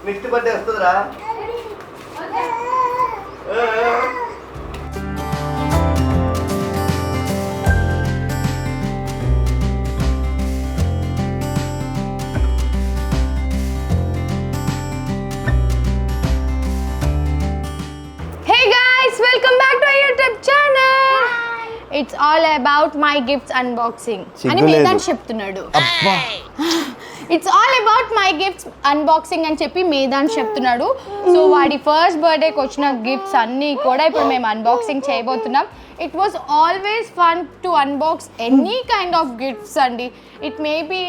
Next birthday వస్తుందిరా. Hey guys, welcome back to our YouTube channel. It's all about my gifts unboxing. అని మేదాన్ చెప్తున్నాడు. అబ్బా. It's all about my gifts unboxing అని చెప్పి మేదాన్ చెప్తున్నాడు. So వాడి ఫస్ట్ బర్త్డేకి వచ్చిన గిఫ్ట్స్ అన్నీ కూడా ఇప్పుడు మేము అన్బాక్సింగ్ చేయబోతున్నాం. It was always fun to unbox any kind of gifts అండి. It may be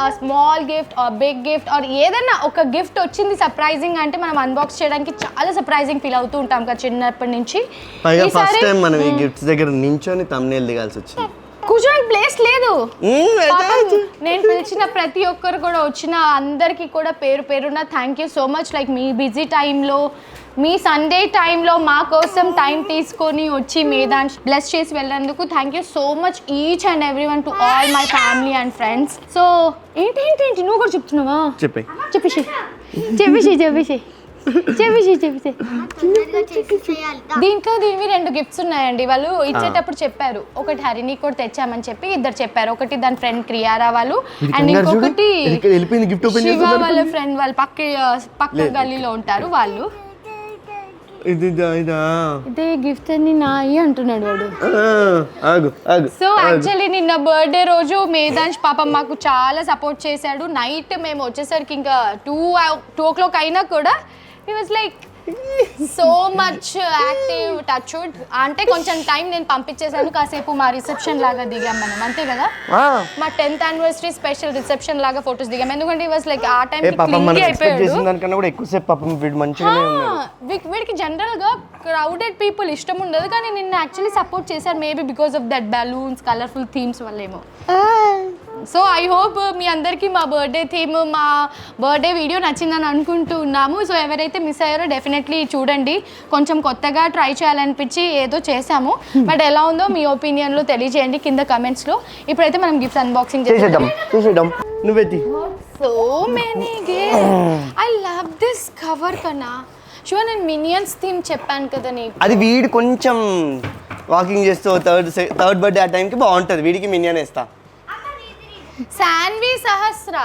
a small gift or big gift or ఏదైనా ఒక గిఫ్ట్ వచ్చింది సర్ప్రైజింగ్ అంటే మనం అన్బాక్స్ చేయడానికి చాలా సర్ప్రైజింగ్ ఫీల్ అవుతూ ఉంటాం కదా చిన్నప్పటి నుంచి. పైగా ఫస్ట్ టైం మనం ఈ గిఫ్ట్స్ దగ్గర నించొని థంబ్నెయిల్ దిగాల్సి వచ్చింది. కూర్చోడానికి ప్లేస్ లేదు. నేను పిలిచిన ప్రతి ఒక్కరు కూడా వచ్చిన అందరికీ కూడా పేరు పేరున thank you so much. Like me busy టైంలో మీ సండే టైంలో మా కోసం టైం తీసుకొని వచ్చి మేదాన్ బ్లెస్ చేసి వెళ్ళినందుకు thank you so much each and every one to all my family and friends. So ఏంటి నువ్వు కూడా చెప్తున్నావా? చెప్పేసి దీనివి 2 గిఫ్ట్స్ ఉన్నాయండి. వాళ్ళు ఇచ్చేటప్పుడు చెప్పారు, ఒకటి హరిని కూడా తెచ్చామని చెప్పి ఇద్దరు చెప్పారు. ఒకటి దాని ఫ్రెండ్ క్రియారా వాళ్ళు అండ్ ఇంకొకటి శివ వాళ్ళ ఫ్రెండ్ వాళ్ళు పక్క గల్లీలో ఉంటారు వాళ్ళు. ఇదే గిఫ్ట్ అని నాయి అంటున్నాడు వాడు. సో యాక్చువల్లీ నిన్న బర్త్డే రోజు మేదాన్ పాపం మాకు చాలా సపోర్ట్ చేశాడు. నైట్ మేము వచ్చేసరికి ఇంకా 2 o'clock అయినా కూడా he was like so much active touch wood. అంటే కొంచెం టైం నేను పంపించేశాను, కాసేపు మా రిసెప్షన్ లాగా దిగాం మనం, అంతే కదా, మా 10th anniversary స్పెషల్ రిసెప్షన్ లాగా ఫొటోస్ దిగాం. ఎందుకంటే వాస్ లైక్ ఆ టైం వీడికి జనరల్ గా క్రౌడెడ్ పీపుల్ ఇష్టం ఉండదు, కానీ నిన్న యాక్చువల్లీ సపోర్ట్ చేశారు. Maybe because of that balloons colourful themes వల్లేమో. సో ఐ హోప్ మీ అందరికీ మా బర్త్డే థీమ్, మా బర్త్డే వీడియో నచ్చిందని అనుకుంటున్నాము. సో ఎవరైతే మిస్ అయ్యారో డెఫినెట్లీ చూడండి. కొంచెం కొత్తగా ట్రై చేయాలనిపించి ఏదో చేసాము, బట్ ఎలా ఉందో మీ ఒపీనియన్లో తెలియజేయండి కింద కమెంట్స్లో. ఇప్పుడైతే మనం గిఫ్ట్స్ అన్బాక్సింగ్ చేద్దాం. So many gifts. I love this cover కన్నా. షూర్ నేను మినియన్స్ థీమ్ చెప్పాను కదా నీకు. అది వీడు కొంచెం వాకింగ్ చేస్తూ థర్డ్ బర్త్డే ఆ టైంకి బాగుంటుంది. వీడికి మినియన్ వేస్తా. శాన్వి సహస్ర.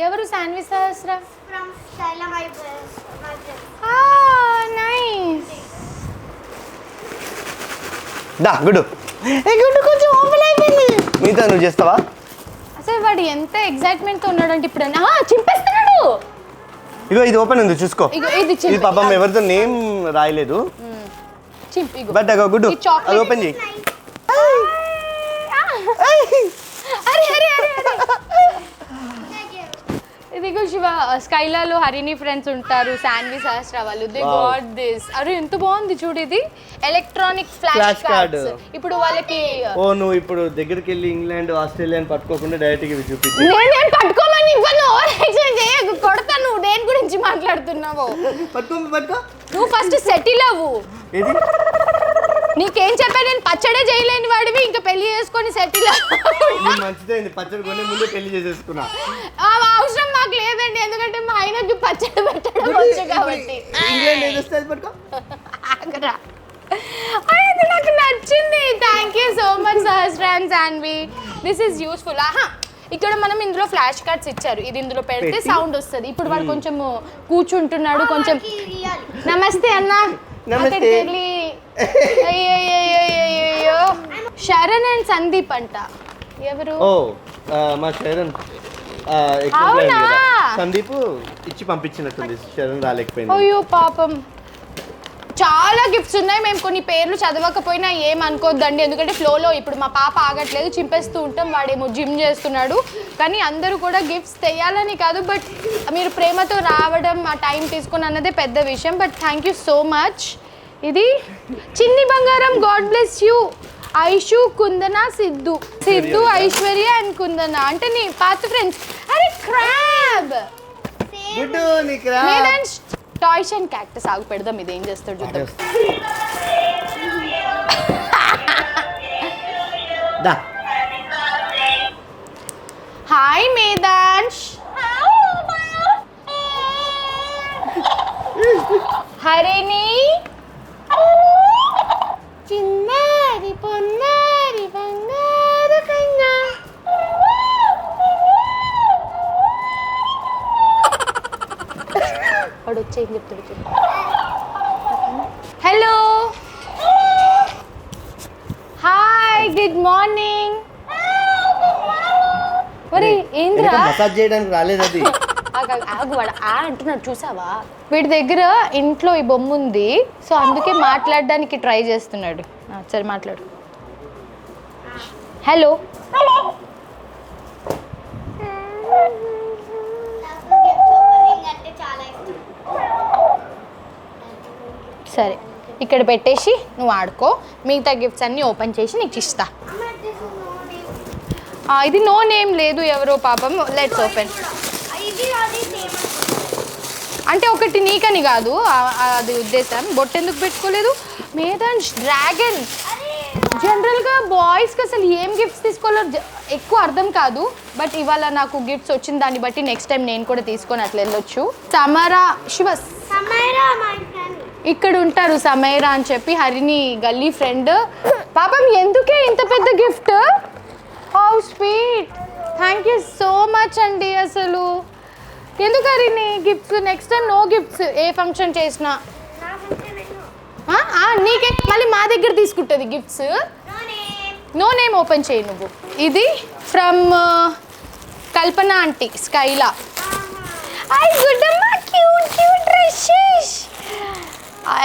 ఎవరు శాన్వి సహస్ర? నైస్. దా గుడ్డు కొంచెం ఓపెన్ అయిపోయింది. మీతో నువ్వు చేస్తావా? అసలు వాడు ఎంత ఎక్సైట్మెంట్ తో ఉన్నాడు అంటే ఇప్పుడు చింపేస్తున్నాడు. ఇగో ఇది ఓపెన్ ఉంది చూసుకో. ఇది పాపం ఎవరితో నేమ్ రాయలేదు, బట్ అగో గుడ్డు అది ఓపెన్ చేయి. ఇదిగో శివ, స్కైలాలో హరిని ఫ్రెండ్స్ ఉంటారు, శాన్వి సహస్ర వాళ్ళు. They got this. అరే ఎంత బాగుంది చూడు, ఇది ఎలక్ట్రానిక్ ఫ్లాష్ కార్డ్స్. ఇప్పుడు వాళ్ళకి నువ్వు ఇప్పుడు దగ్గరికి వెళ్ళి ఇంగ్లాండ్ ఆస్ట్రేలియా పట్టుకోకుండా డైరెక్ట్ గా చూపించు. నేను పట్టుకోమని ఇవ్వను, కొడతా. నువ్వు దేని గురించి మాట్లాడుతున్నావు? నువ్వు ఫస్ట్ సెటిల్ అవ్వు. నీకేం చెప్పా, నేను పచ్చడే చేయలేని వాడివి ఇంకా పెళ్లి చేసుకొని సెటిల్ అవసరం మాకు లేదండి, ఎందుకంటే మా ఆయనకి పచ్చడి పెట్టడం వచ్చు కాబట్టి. ఇది నాకు నచ్చింది. Thank you so much Sahasra and Shanvi. This is useful. ఇక్కడ మనం ఇందులో ఫ్లాష్ కార్డ్స్ ఇచ్చారు, ఇది ఇందులో పెడితే సౌండ్ వస్తుంది. ఇప్పుడు వాడు కొంచెం కూర్చుంటున్నాడు, కొంచెం నమస్తే అన్న. అయ్యో శరణ్ అండ్ సందీప్ అంట. ఎవరు? మా శరణ్. సందీప్ ఇచ్చి పంపించినట్టుంది, శరణ్ రాలేకపోయింది. అయ్యో పాపం. చాలా గిఫ్ట్స్ ఉన్నాయి. మేము కొన్ని పేర్లు చదవకపోయినా ఏమనుకోద్దండి, ఎందుకంటే ఫ్లోలో ఇప్పుడు మా పాప ఆగట్లేదు, చింపేస్తూ ఉంటాం. వాడేమో జిమ్ చేస్తున్నాడు. కానీ అందరూ కూడా గిఫ్ట్స్ తెయాలని కాదు, బట్ మీరు ప్రేమతో రావడం, ఆ టైం తీసుకుని అన్నదే పెద్ద విషయం. But thank you so much. ఇది చిన్ని బంగారం, God bless you. Aishu, Kundana, Siddhu, Aishwarya and కుందన అంటే నీ పాత ఫ్రెండ్స్. అరే క్రాబ్ టాయ్స్ అండ్ క్యాక్టస్. ఆగు పెడదాం, ఇది ఏం చేస్తాడు చూద్దాం. హాయ్ మేధాంష్. హరిణి, చిన్నారి పొన్నారి బంగారు కన్నా. వాడు వచ్చి ఏం చెప్తాడు? Hello, hi, good morning. మరి ఏంద్రా మసాజ్ చేయడానికి రాలేదు అది. వాడు అంటున్నాడు చూసావా? వీడి దగ్గర ఇంట్లో ఈ బొమ్మ ఉంది, సో అందుకే మాట్లాడడానికి ట్రై చేస్తున్నాడు. సరే మాట్లాడు. హలో, సరే ఇక్కడ పెట్టేసి నువ్వు ఆడుకో. మిగతా గిఫ్ట్స్ అన్నీ ఓపెన్ చేసి నీకు ఇస్తా. ఇది నో నేమ్ లేదు, ఎవరో పాపం. Let's open. అంటే ఒకటి నీకని కాదు అది ఉద్దేశం. బొట్టెందుకు పెట్టుకోలేదు? మేధాంష్ డ్రాగన్. జనరల్గా బాయ్స్కి అసలు ఏం గిఫ్ట్స్ తీసుకోవాలో ఎక్కువ అర్థం కాదు, బట్ ఇవాళ నాకు గిఫ్ట్స్ వచ్చిన దాన్ని బట్టి నెక్స్ట్ టైం నేను కూడా తీసుకొని అట్లా వెళ్ళొచ్చు. సమరా, ఇక్కడ ఉంటారు సమైరా అని చెప్పి, హరిని గల్లీ ఫ్రెండ్. పాపం ఎందుకే ఇంత పెద్ద gift? How sweet, thank you so much అండి. అసలు ఎందుకు హరిని gifts? Next time no gifts ఏ ఫంక్షన్ చేసినా. నీకే మళ్ళీ మా దగ్గర తీసుకుంటుంది గిఫ్ట్స్. నో నేమ్ ఓపెన్ చేయి నువ్వు. ఇది ఫ్రమ్ కల్పన ఆంటీ, స్కైలా. ఐ గుడ్డమ్మ, cute cute dresses.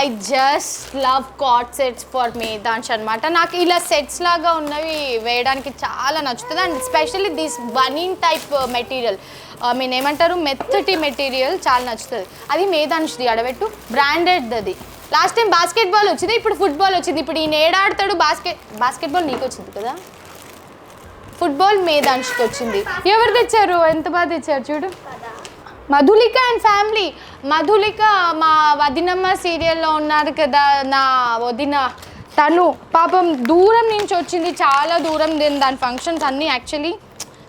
I just love card sets for Medhansh అనమాట. నాకు ఇలా సెట్స్ లాగా ఉన్నవి వేయడానికి చాలా నచ్చుతుంది. And specially this baniyan type material, mean ఏమంటారు, మెత్తటి మెటీరియల్ చాలా నచ్చుతుంది. అది మేధాంష్ది, అడబెట్టు, బ్రాండెడ్. అది లాస్ట్ టైం బాస్కెట్బాల్ వచ్చింది, ఇప్పుడు ఫుట్బాల్ వచ్చింది. ఇప్పుడు ఈయన ఏడాడతాడు. బాస్కెట్బాల్ నీకు వచ్చింది కదా, ఫుట్బాల్ మేధాంష్కి వచ్చింది. ఎవరు తెచ్చారు? ఎంత బాగా తెచ్చారు చూడు. Madhulika and family. మధులిక మా వదినమ్మ సీరియల్లో ఉన్నారు కదా, నా వదిన. తను పాపం దూరం నుంచి వచ్చింది, చాలా దూరం. నేను దాని ఫంక్షన్స్ అన్నీ యాక్చువల్లీ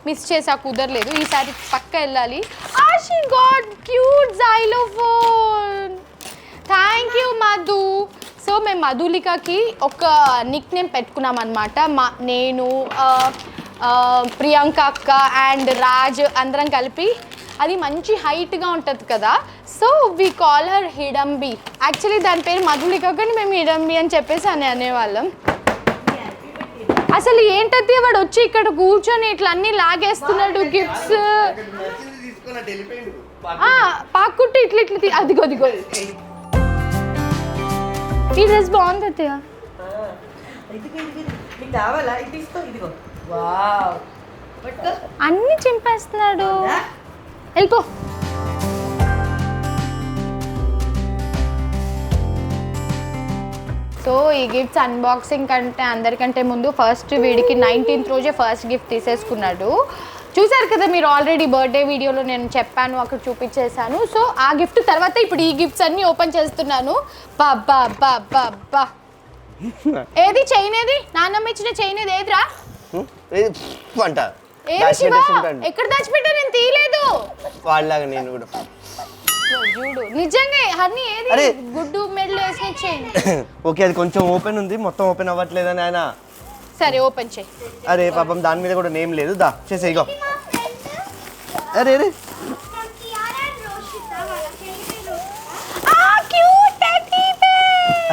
మిస్ చేసా, కుదరలేదు. ఈసారి పక్క వెళ్ళాలి. She got cute xylophone. Thank you Madhu. So మేము మధులికకి ఒక నిక్ నేమ్ పెట్టుకున్నాం అనమాట. నేను, ప్రియాంక అక్క అండ్ రాజ్ అందరం కలిపి. అది మంచి హైట్గా ఉంటుంది కదా, so we call her Hidimbi. Actually దాని పేరు మధులిక, కానీ మేము హిడంబి అని చెప్పేసి అనేవాళ్ళం. అసలు ఏంటది, వాడు వచ్చి ఇక్కడ కూర్చొని ఇట్లా అన్నీ లాగేస్తున్నాడు గిఫ్ట్స్. పాక్కుంటే ఇట్లా ఇట్లా అదిగో అదిగో. ఈ డ్రెస్ బాగుంది అత్తయ్య. అన్నీ చింపేస్తున్నాడు, వెళ్ళిపో. సో ఈ గిఫ్ట్స్ అన్బాక్సింగ్ కంటే అందరికంటే ముందు ఫస్ట్ వీడికి 19th రోజే ఫస్ట్ గిఫ్ట్ తీసేసుకున్నాడు. చూసారు కదా మీరు ఆల్రెడీ బర్త్డే వీడియోలో నేను చెప్పాను, అక్కడ చూపించేశాను. సో ఆ గిఫ్ట్ తర్వాత ఇప్పుడు ఈ గిఫ్ట్స్ అన్నీ ఓపెన్ చేస్తున్నాను. బాబా బాబా బా. ఏది చైన్? ఏది నాన్నమ్మ ఇచ్చిన చైన్? ఏది ఏదిరా? ఎక్కడ దాచిపెట్టా? నేను తీయలేదు. వాళ్ళగా నేను కూడా చూడు నిజంగా హర్ని ఏది గుడ్డు మెడలో వేసిన చైన్. ఓకే, అది కొంచెం ఓపెన్ ఉంది, మొత్తం ఓపెన్ అవ్వట్లేదని ఆయన. సరే ఓపెన్ చేయి. అరే పాపం దాని మీద కూడా నేమ్ లేదు. దా చేసే. ఇగో. అరే అరే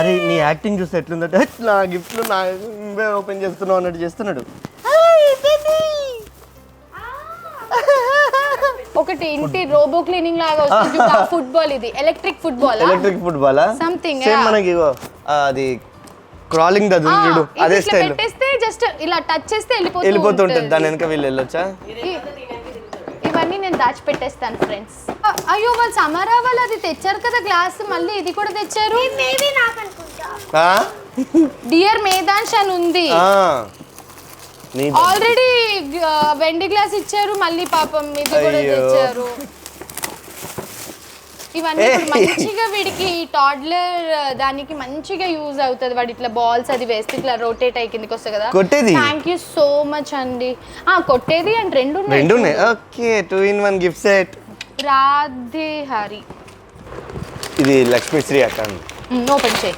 అరే నీ యాక్టింగ్ చూస్తే ఎట్లుందంటే నా గిఫ్ట్లు నా ఓపెన్ చేస్తున్నావు అన్నట్టు చేస్తున్నాడు. ఒకటి ఇంటి రోబో క్లీనింగ్ లాగా వస్తుంది ఫుట్బాల్, ఇది ఎలక్ట్రిక్ ఫుట్బాల్ సంథింగ్ సేమ్ మనకి అది క్రాలింగ్ దది చూడు అదే స్టైల్ పెట్టేస్తే జస్ట్ ఇలా టచ్ చేస్తే వెళ్ళిపోతుంటది, దాని వెనక వీళ్ళు వెళ్ళొచ్చా. ఇవన్నీ నేను దాచిపెట్టేస్తాను ఫ్రెండ్స్. అయ్యో వాళ్ళు సమరా వాళ్ళు అది తెచ్చారు కదా గ్లాస్, మళ్ళీ ఇది కూడా తెచ్చారు. డియర్ మేధాంష్ అని ఉంది, ఆల్రెడీ వెండి గ్లాస్ ఇచ్చారు, మళ్ళీ పాపం ఇది కూడా తెచ్చారు. ఇవన్నీ మంచిగా వీడికి టాడ్లర్ దానికి మంచిగా యూజ్ అవుతుంది. వాడు ఇట్లా బాల్స్ అది వేస్తే ఇట్లా రొటేట్ అయ్యి కిందకి వస్తాయి కదా. థ్యాంక్ యూ సో మచ్ అండి. కొట్టేది అండ్ రెండు ఉన్నాయి. Okay 2-in-1 gift set. Radhe Hari, ఇది లక్ష్మీశ్రీ అక్క. ఓపెన్ చేయి.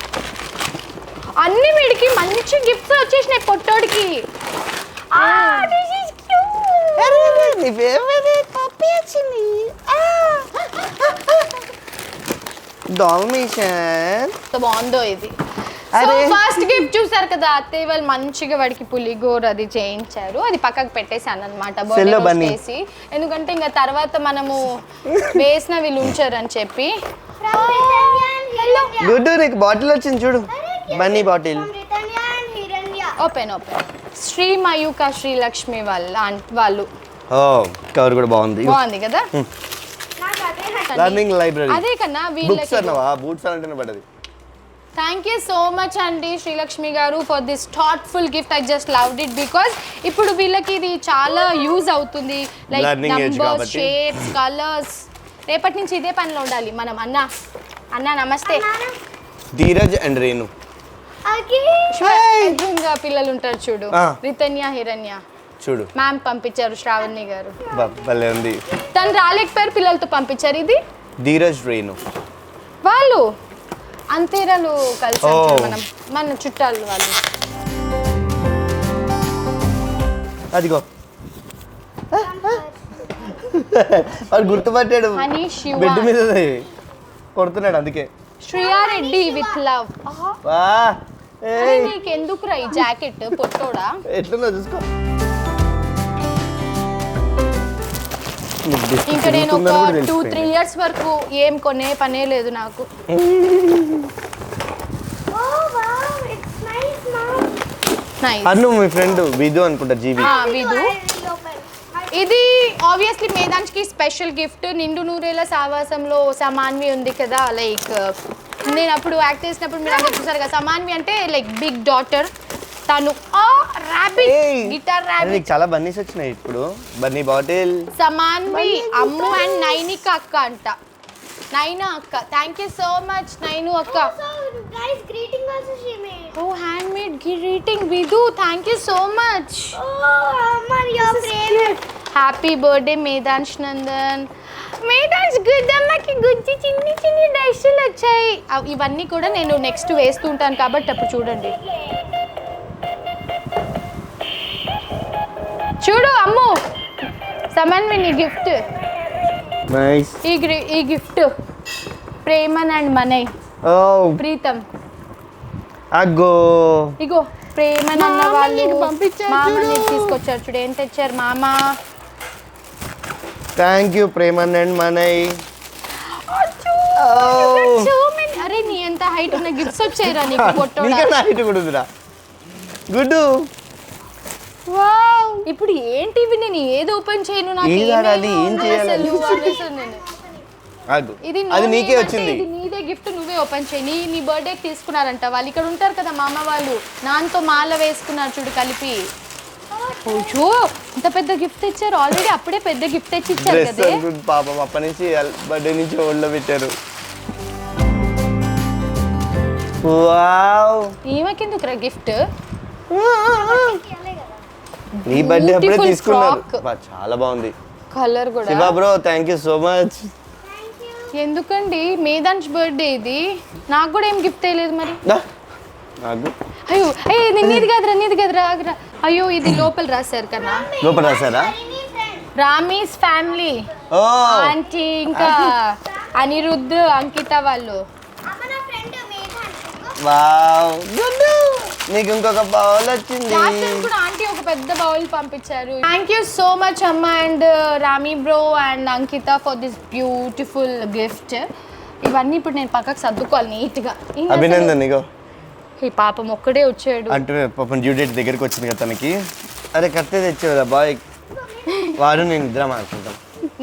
అన్ని వీడికి మంచి గిఫ్ట్స్ వచ్చేసినాయి పొట్టోడికి. బాగుందో ఇది. ఫస్ట్ గిఫ్ట్ చూసారు కదా అత్తయ్య వాళ్ళు మంచిగా వాడికి పులిగోర అది చేయించారు. అది పక్కకు పెట్టేసాను అనమాట బర్త్డే చేసి, ఎందుకంటే ఇంకా తర్వాత మనము వేసిన వీళ్ళు ఉంచారు అని చెప్పి. నీకు బాటిల్ వచ్చింది చూడు, బన్నీ బాటిల్. ఓపెన్ శ్రీ మయూక శ్రీలక్ష్మి వాళ్ళు కవర్ కూడా బాగుంది కదా. లర్నింగ్ లైబ్రరీ అదే కన్నా బుక్స్ అన్నవా, బూట్స్ అంటేనే పడది. థ్యాంక్ యూ సో మచ్ అండి శ్రీలక్ష్మి గారు for this thoughtful gift. I just loved it because ఇప్పుడు వీళ్ళకి ఇది చాలా యూజ్ అవుతుంది. Like numbers, shapes, colours. రేపటి నుంచి ఇదే పనిలో ఉండాలి మనం. అన్న నమస్తే. ధీరజ్ అండ్ రేణు పిల్లలు ఉంటారు చూడు, రితన్య హిరణ్య చూడు, మ్యామ్ పంపించారు శ్రావణి గారు. భలే ఉంది. తను రాలేకపోయారు, పిల్లలతో పంపించారు. ఇది ధీరజ్ రేణు వాళ్ళు అంతేరాలు కలిసి మనం మన చుట్టాలు వాళ్ళు. అదిగో వాడు గుర్తుపట్టాడు, బెడ్ మీద కొడుతున్నాడు అందుకే. Shriya Reddy with love. నీకెందుకురా ఈ జాకెట్ పొట్టోడా? ఎట్లున్నా చూసుకో. ఇంకా నేను ఒక 2-3 ఇయర్స్ వరకు ఏం కొనే పనే లేదు నాకు. అను మీ ఫ్రెండ్ విధు అనుకుంటా, జీవి విధు. ఇది ఆబ్వియస్లీ మేధాంష్కి స్పెషల్ గిఫ్ట్. నిండు నూరేళ్ల సావాసంలో సమాన్వి ఉంది కదా, లైక్ నేను అప్పుడు యాక్ట్ చేసినప్పుడు మీరు అందరూ చూసారు కదా. సమాన్వి అంటే లైక్ బిగ్ డాటర్. తను గిటార్ ర్యాబిట్. చాలా బన్నీస్ వచ్చినాయి ఇప్పుడు. Bunny bottle, Samanvi, Ammu and Nainika అక్క అంట. నైనా అక్క, thank you so much Nainu అక్క. Oh, handmade greeting Vidhu, thank you so much. Your favorite. Happy birthday Medhansh Nandan. Medhansh గుద్దమ్మకి గుజ్జి చిన్ని చిన్ని డైస్లు వచ్చాయి. ఇవన్నీ కూడా నేను నెక్స్ట్ వేస్తూ ఉంటాను కాబట్టి అప్పుడు చూడండి. చూడు అమ్ము, సమన్వి నీ గిఫ్ట్. నైస్. ఈ గిఫ్ట్ ప్రేమన్ అండ్ మనయ్. ప్రీతం అగ్గో. ఇగో ప్రేమన్ అన్న వాళ్ళు మామని తీసుకొచ్చారు చూడు. ఏం తెచ్చారు మామ? Thank you Preman and Manay. అరే నీ ఎంత హైట్ ఉన్న గిఫ్ట్స్ వచ్చాయిరా నీకు పొట్టోడా. నీకన్నా హైట్ కూడా ఉందిరా. గుడ్. వావ్. ఇప్పుడు ఏంటి ఇవి? నేను ఏది ఓపెన్ చేయను, నాకు ఏం చేయాలి? అది నీకే వచ్చింది. ఇది నీదే గిఫ్ట్, నువ్వే ఓపెన్ చేయి. నీ బర్త్డే తీసుకున్నారంట వాళ్ళు. ఇక్కడ ఉంటారు కదా మా అమ్మ వాళ్ళు, నాన్నతో మాల వేసుకున్నారు చూడు కలిపి. ఓ ఇంత పెద్ద గిఫ్ట్ తెచ్చారు ఆల్రెడీ. అప్పుడే పెద్ద గిఫ్ట్ తెచ్చి ఇచ్చారు కదా పాపం. అప్పటి నుంచి బర్త్డే నుంచి ఒళ్ళో పెట్టారు. వావ్. ఈమెకెందుకురా గిఫ్ట్? నీ బర్త్డే అప్పుడే తీసుకున్నారు. చాలా బాగుంది కలర్ కూడా. Shiva bro thank you so much. ఎందుకండి మేధాంష్ బర్త్డే ఇది, నాకు కూడా ఏం గిఫ్ట్ వేయలేదు మరి. అయ్యో నీది కదరా. అయ్యో ఇది లోపల రాశారు కన్నా. లోపల రాశారా? రామీస్ ఫ్యామిలీ ఆంటీ ఇంకా అనిరుద్ధ్ అంకిత వాళ్ళు. వావ్. నీకు ఇంకొక బౌల్ వచ్చింది. కూడా ఆంటీ ఒక పెద్ద బౌల్ పంపించారు. థ్యాంక్ యూ సో మచ్ అమ్మ and ramie bro and Ankita for this beautiful gift. ఇవన్నీ ఇప్పుడు నేను పక్కకు సర్దుకోవాలి నీట్గా. అభినందన్ ఇగో. ఈ పాపం ఒక్కడే వచ్చాడు అంటే పాపం డ్యూ డేట్ దగ్గరికి వచ్చింది కదా తనకి. అరే కట్టే తెచ్చేదా బాయ్, వాడు నేను ఇద్దరం ఆడుకుంటాం.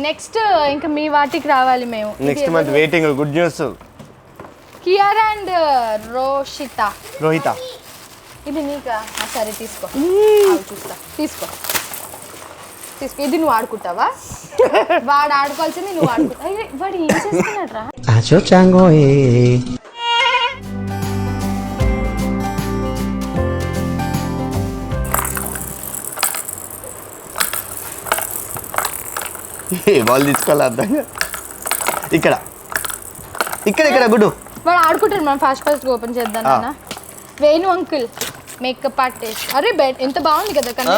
నెక్స్ట్ ఇంకా మీ వాటికి రావాలి మేము. Next month waiting. Good news. Kiara and Rohitha. ఇది నీకా? సరే తీసుకో. చూస్తా. తీసుకో. ఇది నువ్వు ఆడుకుంటావా? వాడు ఆడుకోవాల్సింది నువ్వు ఆడుకుంటావు. వాడు ఏం చేస్తున్నాడు రా? బాల్ తీసుకోవాలి అర్థంగా. ఇక్కడ ఇక్కడ ఇక్కడ గుడ్డు వాడు ఆడుకుంటాడు. మనం ఫాస్ట్ ఓపెన్ చేద్దాం నాన్న. Venu uncle makeup artist. అరే ఎంత బాగుంది కదా కలర్.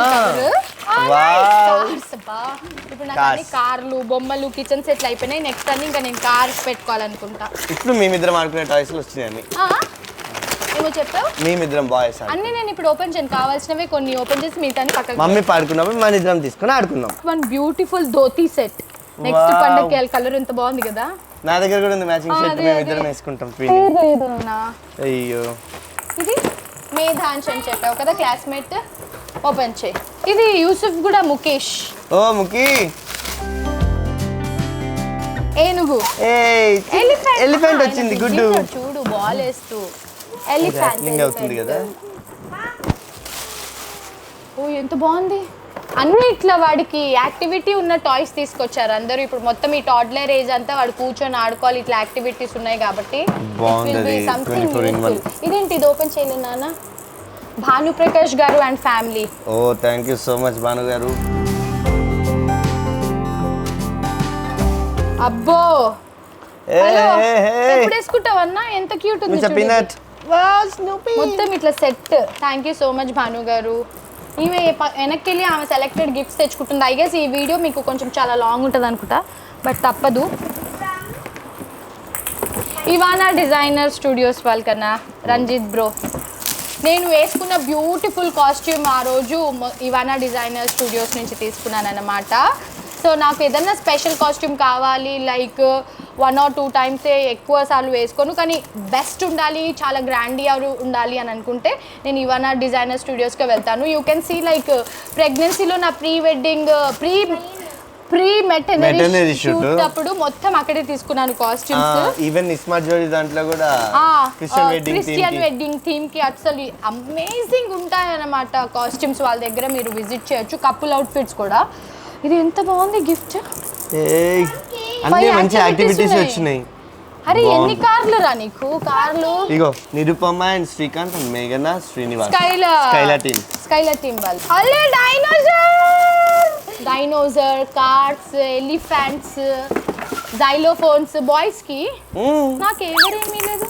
ఇప్పుడు నాకు అన్ని కార్లు బొమ్మలు కిచెన్ సెట్లు అయిపోయినాయి. నెక్స్ట్ అన్ని ఇంకా నేను కార్స్ పెట్టుకోవాలనుకుంటా. ఇప్పుడు మేమిద్దరం ఆడుకునే టాయ్స్లు వచ్చినాయి. ఏమో చెప్పావు? మేమిద్దరం బాయ్స్ అన్ని నేను ఇప్పుడు ఓపెన్ చేయను. కావాల్సినవి కొన్ని ఓపెన్ చేసి మిగతా పక్కన మమ్మీ పాడుకున్నప్పుడు మన ఇద్దరం తీసుకొని ఆడుకుందాం. One beautiful dhoti set. Next పండగకి కలర్ ఎంత బాగుంది కదా. నా దగ్గర కూడా ఉంది మ్యాచింగ్ షర్ట్. మేమిద్దరం వేసుకుంటాం. అయ్యో ఇది మేధాంశ్ అని చెప్పావు కదా క్లాస్మేట్. ఓపెన్ చేయి. ఇది యూసుఫ్ కూడా ముఖేష్. ఓ ముఖి. ఏనుగు. ఎలిఫెంట్ వచ్చింది. గుడ్డు చూడు బాల్ వేస్తూ ఎలిఫెంట్ అవుతుంది కదా. ఓ ఎంత బాగుంది. అన్ని ఇట్లా వాడికి యాక్టివిటీ ఉన్న టాయ్స్ తీసుకొచ్చారు అందరూ. ఇప్పుడు మొత్తం ఈ టాడ్లర్ ఏజ్ అంతా వాడు కూర్చొని ఆడుకోవాలి. ఇట్లా యాక్టివిటీస్ ఉన్నాయి కాబట్టి ఇదేంటి ఇది ఓపెన్ చేయలేదు నాన్న. భానుప్రకాష్ గారు and family. Oh thank you so much Bhanu గారు. అబ్బో ఎప్పుడు వేసుకుంటావన్నా? ఎంత క్యూట్ ఉంది. మొత్తం ఇట్లా set. Thank you so much Bhanu గారు. ఈమె వెనక్కి వెళ్ళి ఆమె సెలెక్టెడ్ గిఫ్ట్స్ తెచ్చుకుంటుంది. ఐ గెస్ ఈ వీడియో మీకు కొంచెం చాలా లాంగ్ ఉంటుంది అనుకుంటా, బట్ తప్పదు. ఇవానా డిజైనర్ స్టూడియోస్ వాళ్ళకన్నా రంజిత్ బ్రో. నేను వేసుకున్న బ్యూటిఫుల్ కాస్ట్యూమ్ ఆ రోజు ఇవానా డిజైనర్ స్టూడియోస్ నుంచి తీసుకున్నాను అన్నమాట. సో నాకు ఏదన్నా స్పెషల్ కాస్ట్యూమ్ కావాలి, లైక్ 1 or 2 times ఎక్కువ సార్లు వేసుకోను, కానీ బెస్ట్ ఉండాలి, చాలా గ్రాండియర్ ఉండాలి అని అనుకుంటే నేను ఇవానా డిజైనర్ స్టూడియోస్కి వెళ్తాను. యూ కెన్ సీ లైక్ ప్రెగ్నెన్సీలో నా ప్రీ వెడ్డింగ్ ప్రీ మెటర్నరీ షూట్ అప్పుడు మొత్తం అక్కడే తీసుకున్నాను కాస్ట్యూమ్స్. ఈవెన్ ఇస్మార్ట్జోడి దాంట్లో కూడా క్రిస్టియన్ వెడ్డింగ్ థీమ్ కి అసలు అమేజింగ్ ఉంటాయి అన్నమాట కాస్ట్యూమ్స్. వాళ్ళ దగ్గర మీరు విజిట్ చేయొచ్చు. కపుల్ అవుట్ఫిట్స్ కూడా. ఇది ఎంత బాగుంది గిఫ్ట్. అన్ని మంచి యాక్టివిటీస్ వచ్చినాయి. అరే ఎన్ని కార్లు రా నీకు? కార్లు ఇగో నిరుపమ అండ్ శ్రీకాంత్ అండ్ మేఘన శ్రీనివాస్ స్కైలా టీమ్ వాళ్ళు. అల్లే డైనోసర్ కార్స్ ఎలిఫెంట్స్ జైలోఫోన్స్ బాయ్స్ కి. నాకు ఎవరేమీ లేదు.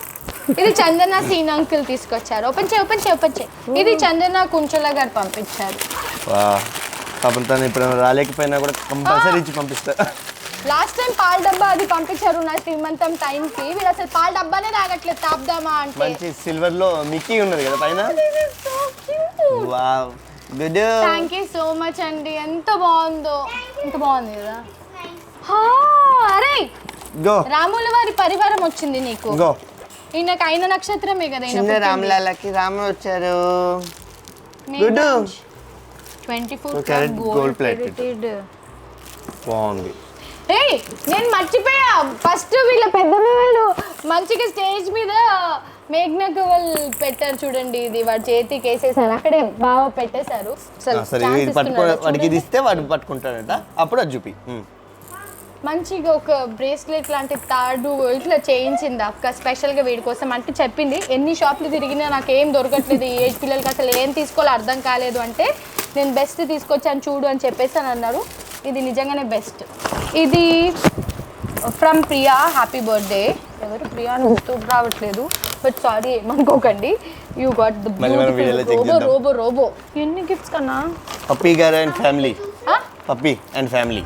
ఇది చందన సీన్ అంకుల్ తీసుకొచ్చారు. ఓపెన్ చేయి. ఇది చందన కుంచల గారు పంపించారు. పాపం తను ఇప్పుడు రాలేకపోయినా కూడా కంపల్సరీ ఇచ్చి పంపిస్తా. లాస్ట్ టైం పాల డబ్బా అది పంపించారు నా శ్రీమంతం టైంకి. వీళ్ళు అసలు పాల డబ్బానే తాగట్లేదు. తాపుదామా అంటే మంచి సిల్వర్ లో మిక్కీ ఉన్నది కదా పైన. Wow good. Thank you so much అండి. ఎంత బాగుందో. ఎంత బాగుంది కదా. అరే గో రాముల వారి పరివారం వచ్చింది నీకు. గో ఈయనకు అయిన నక్షత్రమే కదా. చిన్న రామలాలకి రాముడు వచ్చారు. Good 24 karat gold plated. బాగుంది. నేను మర్చిపోయా. ఫస్ట్ వీళ్ళ పెద్దమ్మ వాళ్ళు మంచిగా స్టేజ్ మీద మేఘనకు వాళ్ళు పెట్టారు చూడండి. ఇది వాడి చేతికి వేసేసారు. అక్కడే బాగా పెట్టేశారు. వాడికి ఇది ఇస్తే వాడు పట్టుకుంటాడట. అప్పుడు అది చూపి మంచిగా ఒక బ్రేస్లెట్ లాంటి తాడు ఇట్లా చేయించింది అక్క స్పెషల్గా వీడి కోసం. అంటే చెప్పింది ఎన్ని షాప్లు తిరిగినా నాకు ఏం దొరకట్లేదు, ఈ ఏజ్ పిల్లలకి అసలు ఏం తీసుకోవాలో అర్థం కాలేదు అంటే నేను బెస్ట్ తీసుకొచ్చాను చూడు అని చెప్పేసి అని అన్నారు. ఇది నిజంగానే బెస్ట్. ఇది ఫ్రమ్ ప్రియా, హ్యాపీ బర్త్డే. ఎవరు ప్రియా గుర్తు రావట్లేదు, బట్ సారీ ఏమనుకోకండి. You got the beautiful robot. ఎన్ని గిఫ్ట్స్ కన్నా. పప్పీ గారు and family. Puppy and family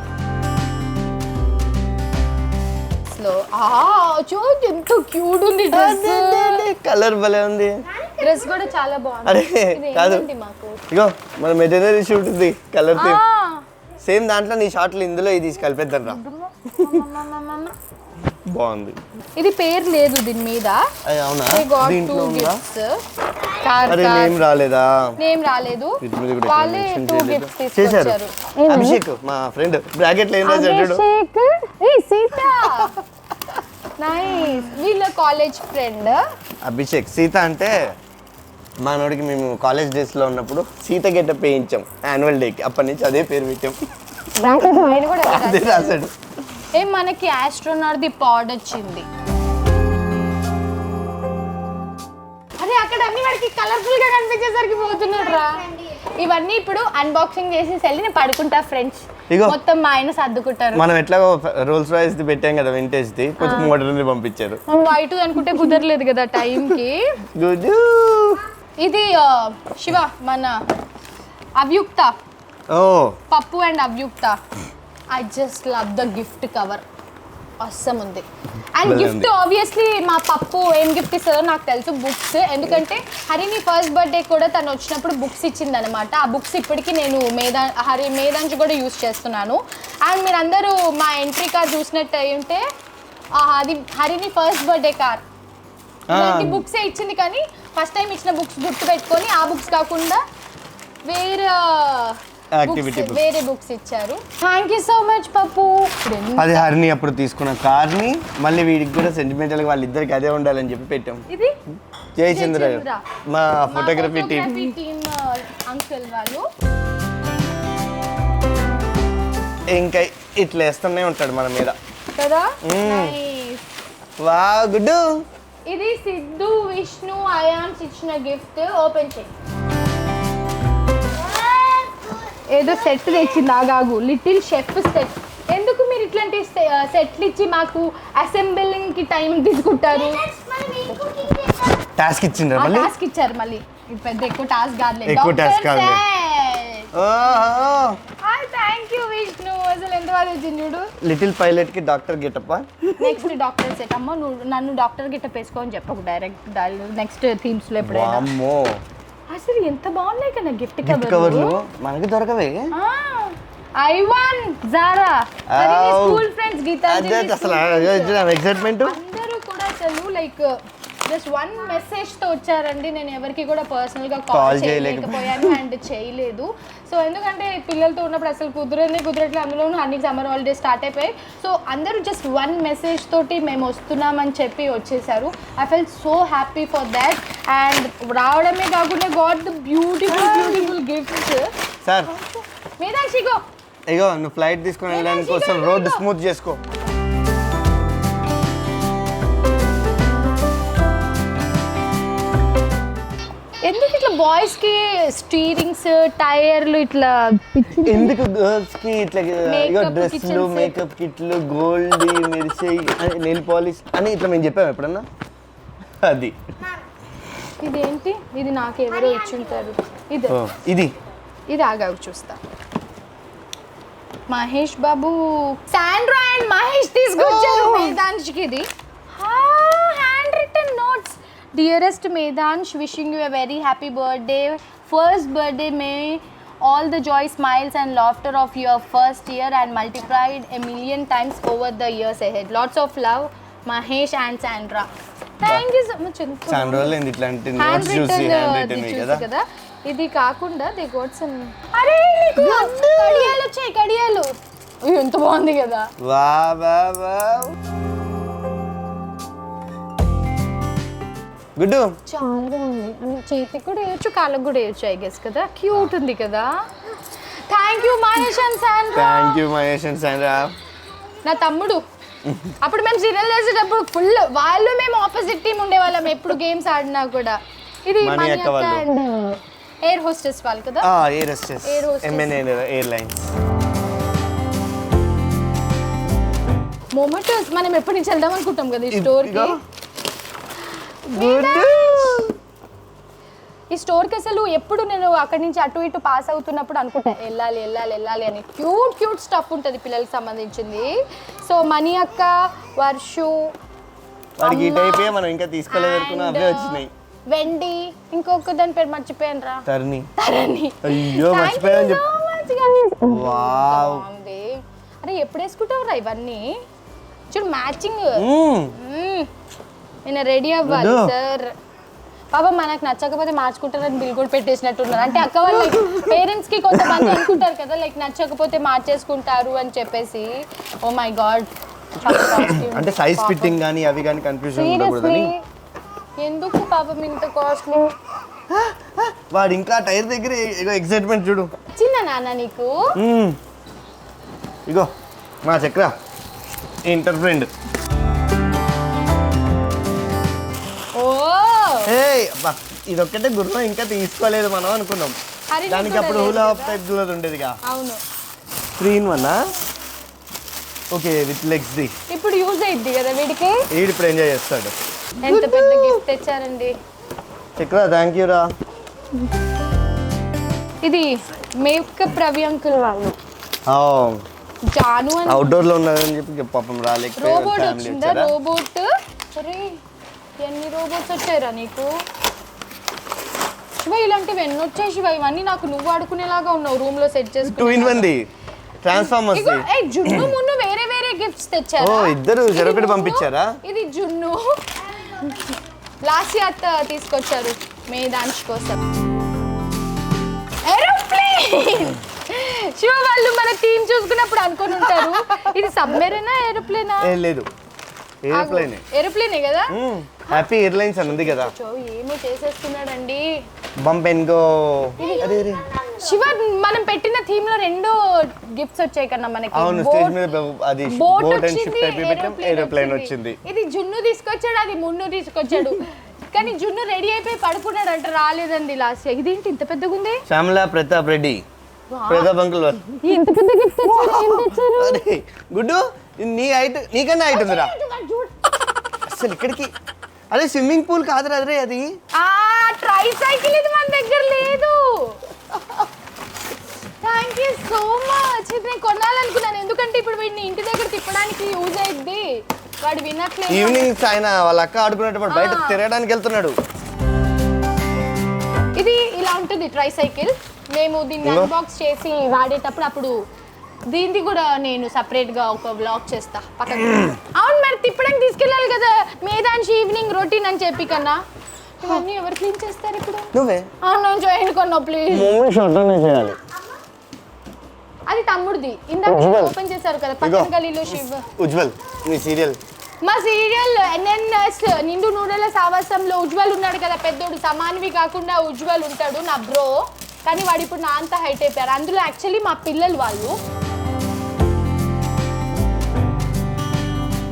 చూడు ఎంత క్యూట్ ఉంది డ్రెస్. కలర్ భలే ఉంది. డ్రెస్ కూడా చాలా బాగుంది. అరే ఇది కాదు ఏంటండి మాకు? ఇగో మన మెటీరియల్ షూట్ ఉంది కలర్ థీమ్ సేమ్ దాంట్లో నీ షార్ట్లు ఇందులో ఇది తీసి కలిపేద్దాం రా. బాగుంది. ఇది పేరు లేదు దీని మీద. అయ్య, అవునా They got దీంట్లో two ఉందా? gifts. Car, అరే car. నేమ్ రాలేదా? నేమ్ రాలేదు. వీటి మీద కూడా వాళ్ళే mention 2 చేయలేదు. gifts చేశారు. తీసుకొచ్చారు. అభిషేక్ మా ఫ్రెండ్ బ్రాకెట్ లో ఏం రాశాడు? అభిషేక్ ఏ సీత నైస్. వీళ్ళ కాలేజ్ ఫ్రెండ్ అభిషేక్. సీత అంటే మనోడికి మేము కాలేజ్ డేస్ లో ఉన్నప్పుడు సీత గెటప్ వేయించాం యాన్యువల్ డేకి. అప్పటి నుంచి అదే పేరు పెట్టాం. అదే రాశాడు. మనకి ఆస్ట్రోనాట్ ది పాడ్ వచ్చింది. అరే అక్కడ అన్ని వాడికి కలర్ఫుల్ గా కనిపించేసరికి పోతున్నాడు రా. ఇవన్నీ ఇప్పుడు అన్బాక్సింగ్ చేసి వెళ్ళి నేను పడుకుంటా ఫ్రెండ్స్. మొత్తం మా ఆయన సర్దుకుంటారు. మనం ఎట్లా రోల్స్ రాయిస్ ది పెట్టాం కదా వింటేజ్ ది, కొంచెం మోడర్న్ ది పంపించారు. వైట్ అనుకుంటే కుదరలేదు కదా టైం కి. గుడ్. ఇది శివ మన అవ్యుక్త ఓ పప్పు and Avyukta. I just love the gift cover. అస్సం ఉంది. అండ్ గిఫ్ట్ ఆబ్వియస్లీ మా పప్పు ఏం గిఫ్ట్ ఇస్తుందో నాకు తెలుసు, బుక్స్. ఎందుకంటే హరిని ఫస్ట్ బర్త్డే కూడా తను వచ్చినప్పుడు బుక్స్ ఇచ్చింది అనమాట. ఆ బుక్స్ ఇప్పటికీ నేను మేధాంశ్ కూడా యూస్ చేస్తున్నాను. అండ్ మీరందరూ మా ఎంట్రీ కార్ చూసినట్టు అయి ఉంటే అది హరిని ఫస్ట్ బర్త్డే కార్. ఇలాంటి బుక్సే ఇచ్చింది, కానీ ఫస్ట్ టైం ఇచ్చిన బుక్స్ గుర్తు పెట్టుకొని ఆ బుక్స్ కాకుండా వేరే బుక్స్ ఇచ్చారు. థ్యాంక్ యూ సో మచ్ పప్పు. అది హరిని అప్పుడు తీసుకున్న కార్ని మళ్ళీ వీడికి కూడా సెంటిమెంటల్ గా వాళ్ళిద్దరికి అదే ఉండాలని చెప్పి పెట్టాం. ఇది జయచంద్ర మా ఫోటోగ్రఫీ టీమ్ అంకుల్ వాళ్ళు. ఇంకా ఇట్లా వేస్తూనే ఉంటాడు మన మీద కదా. వా గుడ్డు. ఇది సిద్ధు విష్ణు అయాన్స్ ఇచ్చిన గిఫ్ట్. ఓపెన్ చేయి. ఏదో సెట్ తెచ్చింది. ఆగాగు. Little chef set. ఎందుకు మీరు ఇట్లాంటి సెట్లు ఇచ్చి మాకు అసెంబ్లింగ్ కి టైం తీసుకుంటారు? టాస్క్ ఇచ్చిండ్రా మళ్ళీ? టాస్క్ ఇచ్చారు మళ్ళీ. ఇది పెద్ద ఎక్కువ టాస్క్ కాదులే. ఎక్కువ టాస్క్ కాదులే. Thank you Vishnu. అసలు ఎంత బాగా వచ్చింది చూడు. లిటిల్ పైలట్ కి doctor getup. Next doctor set. అమ్మ నువ్వు నన్ను డాక్టర్ గెటప్ వేసుకోని చెప్పకు డైరెక్ట్. నెక్స్ట్ థీమ్స్ లో ఎప్పుడైనా. అమ్మో అసలు ఎంత బాగున్నాయి కదా గిఫ్ట్ కవర్లు. మనకి దొరకవే. Ivan Zara school friends Geetanjali అసలు ఎక్సైట్మెంట్. అందరూ కూడా అసలు లైక్ జస్ట్ వన్ మెసేజ్ తో వచ్చారండి. నేను ఎవరికి కూడా పర్సనల్ గా కాల్ చేయలేకపోయాను అండ్ చేయలేదు. సో ఎందుకంటే పిల్లలతో ఉన్నప్పుడు అసలు కుదరట్లేదు. అందులోనూ అన్ని సమ్మర్ హాలిడేస్ స్టార్ట్ అయిపోయాయి. సో అందరూ జస్ట్ వన్ మెసేజ్ తోటి మేము వస్తున్నామని చెప్పి వచ్చేసారు. I fell so happy for that. And రావడమే కాకుండా got the beautiful gifts. Sir Medhanshi గో. ఇగో నువ్వు ఫ్లైట్ తీసుకొని వెళ్ళడానికి కోసం రోడ్ స్మూత్ చేసుకో. ఎందుకు ఇట్లా బాయ్స్ కి స్టీరింగ్స్ టైర్లు ఇట్లా ఎందుకు గర్ల్స్ కి ఇట్లా డ్రెస్లు మేకప్ కిట్లు గోల్డ్ మెరిసే నెయిల్ పాలిష్ అని ఇట్లా మేము చెప్పాము ఎప్పుడన్నా? అది ఇదేంటి? ఇది నాకు ఎవరో ఇచ్చుంటారు. ఇది ఆగాగు చూస్తా. మహేష్ బాబు శాండ్రా అండ్ మహేష్ తీసుకొచ్చారు మేధాంశ్కి. ఇది handwritten notes. Dearest Medhansh, wishing you a very happy birthday. First birthday, may all the joy, smiles and laughter of your first year and multiplied a million times over the years ahead. Lots of love, Mahesh and Sandra. Thank you so much. Sandra lendi itlante notes చూసి hand return కదా. ఇది కాకుండా they got some. అరే నీకు కడియాలు వచ్చాయి. కడియాలు ఎంత బాగుంది కదా. వా వా వా. గుడ్డు చాలా బాగుంది. చేతికి కూడా వేయచ్చు, కాళ్ళకు కూడా వేయచ్చు ఐ గెస్ కదా. క్యూట్ ఉంది కదా. Thank you Mahesh and Sandra. Thank you Mahesh and Sandra. నా తమ్ముడు అప్పుడు మేము సీరియల్ చేసేటప్పుడు ఫుల్ వాళ్ళు మేము ఆపోజిట్ టీం ఉండేవాళ్ళం ఎప్పుడు గేమ్స్ ఆడినా కూడా. ఇది ఎయిర్ హోస్టెస్ వాళ్ళు కదా. Air hostess MN airlines. Mementos మనం ఎప్పటి నుంచి వెళ్దాం అనుకుంటాం కదా ఈ స్టోర్కి. ఈ స్టోర్కి అసలు ఎప్పుడు నేను అక్కడి నుంచి అటు ఇటు పాస్ అవుతున్నప్పుడు అనుకుంటా వెళ్ళాలి వెళ్ళాలి వెళ్ళాలి అని. క్యూట్ స్టఫ్ ఉంటుంది పిల్లలకి సంబంధించింది. సో మణి అక్క, వర్షు వాడికి ఈ టైప్ మనం ఇంకా తీసుకోలేదు అనుకున్నా అవే వచ్చినాయి. వెండి, ఇంకొక దాని పేరు మర్చిపోయాను రా. తరణి. తరణి. అయ్యో మర్చిపోయాను చెప్పు. వావ్. అరే ఎప్పుడు వేసుకుంటావురా ఇవన్నీ? చూడు మ్యాచింగ్. నేను రెడీ అవ్వాలి సార్. పాపం మనకు నచ్చకపోతే మార్చుకుంటారని బిల్ కూడా పెట్టేసినట్టున్నారు. అంటే అక్క వాళ్ళ పేరెంట్స్ కి కొంతమంది అనుకుంటారు కదా లైక్ నచ్చకపోతే మార్చేసుకుంటారు అని చెప్పేసి. Oh my God. అంటే సైజ్ ఫిట్టింగ్ గానీ అవి గానీ కన్ఫ్యూజన్ ఉండకూడదని. ఎందుకు పాపం ఇంత కాస్ట్లీ? వాడు ఇంకా టైర్ దగ్గర ఎక్సైట్మెంట్ చూడు. చిన్న నాన్న నీకు ఇగో మా చక్ర ఇంటర్ ఫ్రెండ్. ఓ ఇది ఒక్కటే గుర్రం ఇంకా తీసుకోలేదు మనం అనుకున్నాం. దానికి అప్పుడు హూలా హాప్ టైప్ ఉండేదిగా. అవును 3-in-1 okay with legs the. ఇప్పుడు యూజ్ అయ్యిద్ది కదా వీడికి. వీడు ఇప్పుడు ఎంజాయ్ చేస్తాడు. ఎంత పెద్ద గిఫ్ట్ తెచ్చారండి. చక్ర థ్యాంక్ యూ రా. ఇది మేకప్ రవి అంకుల్ వాళ్ళు జాను అని అవుట్డోర్ లో ఉన్నారని చెప్పి పాపం రాలేకపోయారు. రోబోట్ వచ్చిందా? రోబోట్. అరే ఎన్ని రోబోట్స్ వచ్చాయిరా నీకు శివ? ఇలాంటివి ఎన్ని వచ్చాయి శివ? ఇవన్నీ నాకు నువ్వు ఆడుకునేలాగా ఉన్నావు రూమ్ లో సెట్ చేసుకుని. 2-in-1 the transformers the. ఏ జున్ను మున్ను వేరే వేరే గిఫ్ట్స్ తెచ్చారా? ఓ ఇద్దరు చెరొకటి పంపించారా? ఇది జున్ను లాస్యాత్ తీసుకొచ్చారు మేధాంష్ కోసం. ఏరోప్లేన్. శివ వాళ్ళు మన టీం చూసుకున్నప్పుడు అనుకొని ఉంటారు ఇది సబ్మెరీనా ఏరోప్లేనా? లేదు ఏరోప్లేనే. ఏరోప్లేనే కదా. హ్యాపీ ఎయిర్లైన్స్ అని ఉంది కదా. ఏమో చేసేస్తున్నాడండి. Bump and go. అరే శివ మనం పెట్టిన థీమ్ లో 2 గిఫ్ట్స్ వచ్చాయి కన్నా మనకి. అవును స్టేజ్ మీద అది బోట్ అండ్ షిప్ టైప్ పెట్టాం, ఏరోప్లేన్ వచ్చింది. ఇది జున్ను తీసుకొచ్చాడు, అది మున్ను తీసుకొచ్చాడు. కానీ జున్ను రెడీ అయిపోయి పడుకున్నాడు అంట, రాలేదండి లాస్ట్. ఇదేంటి ఇంత పెద్దగా ఉంది? శ్యామలా ప్రతాప్ రెడ్డి ప్రతాప్ అంకుల్ వాళ్ళు ఇంత పెద్ద గిఫ్ట్ తెచ్చారు. అరే గుడ్డు నీ హైట్ నీకన్నా హైట్ ఉందిరా అసలు ఇక్కడికి. అదే స్విమ్మింగ్ పూల్ కాదురా అదే అది. ట్రై సైకిల్ ఇది మన దగ్గర లేదు. Thank you so much. ఇది నేను కొనాలనుకున్నాను ఎందుకంటే ఇప్పుడు వీడిని ఇంటి దగ్గర తిప్పడానికి యూజ్ అయ్యిద్ది. వాడు వినట్లేదు. ఈవినింగ్స్ ఆయన వాళ్ళ అక్క ఆడుకునేటప్పుడు బయట తిరగడానికి వెళ్తున్నాడు. ఇది ఇలా ఉంటుంది ట్రై సైకిల్. మేము దీన్ని అన్బాక్స్ చేసి వాడేటప్పుడు అప్పుడు దీన్ని కూడా నేను సపరేట్ గా ఒక వ్లాగ్ చేస్తా పక్కన. అవును మరి తిప్పడానికి తీసుకెళ్ళాలి కదా మేధాంష్ ఈవినింగ్ రొటీన్ అని చెప్పి కన్నా. ఇవన్నీ ఎవరు క్లీన్ చేస్తారు ఇప్పుడు? నువ్వే. నేను జాయిన్ కొన్నా ప్లీజ్. చేయాలి. అది తమ్ముడిది ఇందాక ఓపెన్ చేశారు కదా పక్కన గలీలో. శివ ఉజ్వల్ మీ సీరియల్. మా సీరియల్ ఎన్ఎన్ఎస్ నిండు నూనెల సావాసంలో ఉజ్వల్ ఉన్నాడు కదా పెద్దోడు. సమాన్వి కాకుండా ఉజ్వల్ ఉంటాడు నా బ్రో. కానీ వాడు ఇప్పుడు నా అంత హైట్ అయిపోయారు. అందులో యాక్చువల్లీ మా పిల్లలు వాళ్ళు.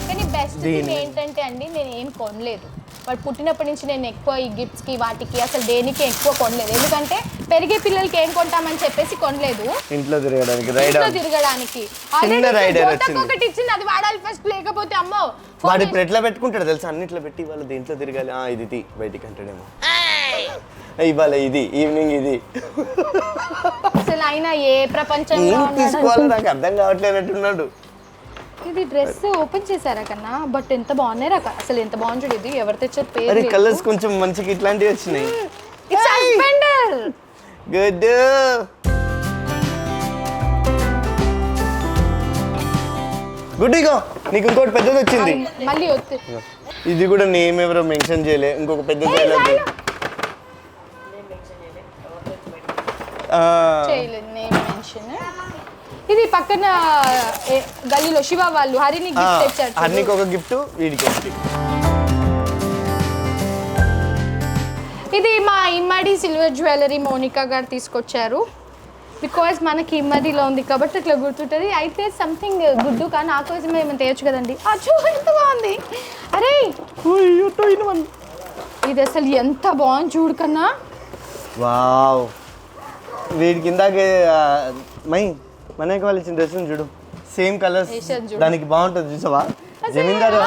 కానీ బెస్ట్ థింగ్ ఏంటంటే అండి నేను ఏం కొనలేదు. వాడు పుట్టినప్పటి నుంచి నేను ఎక్కువ ఈ గిఫ్ట్స్కి వాటికి అసలు దేనికి ఎక్కువ కొనలేదు. ఎందుకంటే పెరిగే పిల్లలకి ఏం కొంటామని చెప్పేసి కొనలేదు. ఇంట్లో తిరగడానికి ఒకటి ఇచ్చింది అది వాడాలి ఫస్ట్. లేకపోతే అమ్మో వాడు ఇప్పుడు ఎట్లా పెట్టుకుంటాడు తెలుసా? అన్నిట్లో పెట్టి వాళ్ళు దీంట్లో తిరగాలి. ఇది బయటికి అంటాడేమో. ఇవాళ ఇది ఈవినింగ్ ఇది అసలు ఆయన ఏ ప్రపంచంలో తీసుకోవాలో నాకు అర్థం కావట్లేనట్టున్నాడు. ఇది డ్రెస్ ఓపెన్ చేశారా కన్నా? బట్ ఎంత బాగున్నాయి రా అసలు. ఎంత బాగుంటుంది ఇది. ఎవరు తెచ్చారు పేరు? అరే కలర్స్ కొంచెం మంచిగా ఇట్లాంటివి వచ్చినాయి. It's suspender. గుడ్. గుడ్ ఇగో నీకు ఇంకోటి పెద్దది వచ్చింది మళ్ళీ వద్దు. ఇది కూడా నేమ్ ఎవరో మెన్షన్ చేయలే. ఇంకొక పెద్దది చేయలేదు నేమ్ మెన్షన్. ఇది పక్కన గల్లీలో శివ వాళ్ళు హరిని గిఫ్ట్ తెచ్చారు. హరికి ఒక గిఫ్ట్ వీడికి ఒకటి. ఇది మా ఇమ్మడి సిల్వర్ జ్యువెలరీ మోనికా గారు తీసుకొచ్చారు. బికాజ్ మనకి ఇమ్మడిలో ఉంది కాబట్టి ఇట్లా గుర్తుంటుంది. అయితే సంథింగ్ గుడ్డు కానీ నా కోసం ఏమైనా తేయచ్చు కదండి. ఎంత బాగుంది. అరే ఇది అసలు ఎంత బాగుంది చూడు కన్నా. వావ్. వీడికి ఇందాకే మనకి వాళ్ళు ఇచ్చిన డ్రెస్ చూడు సేమ్ కలర్స్. దానికి బాగుంటుంది చూసావా? జమీందారు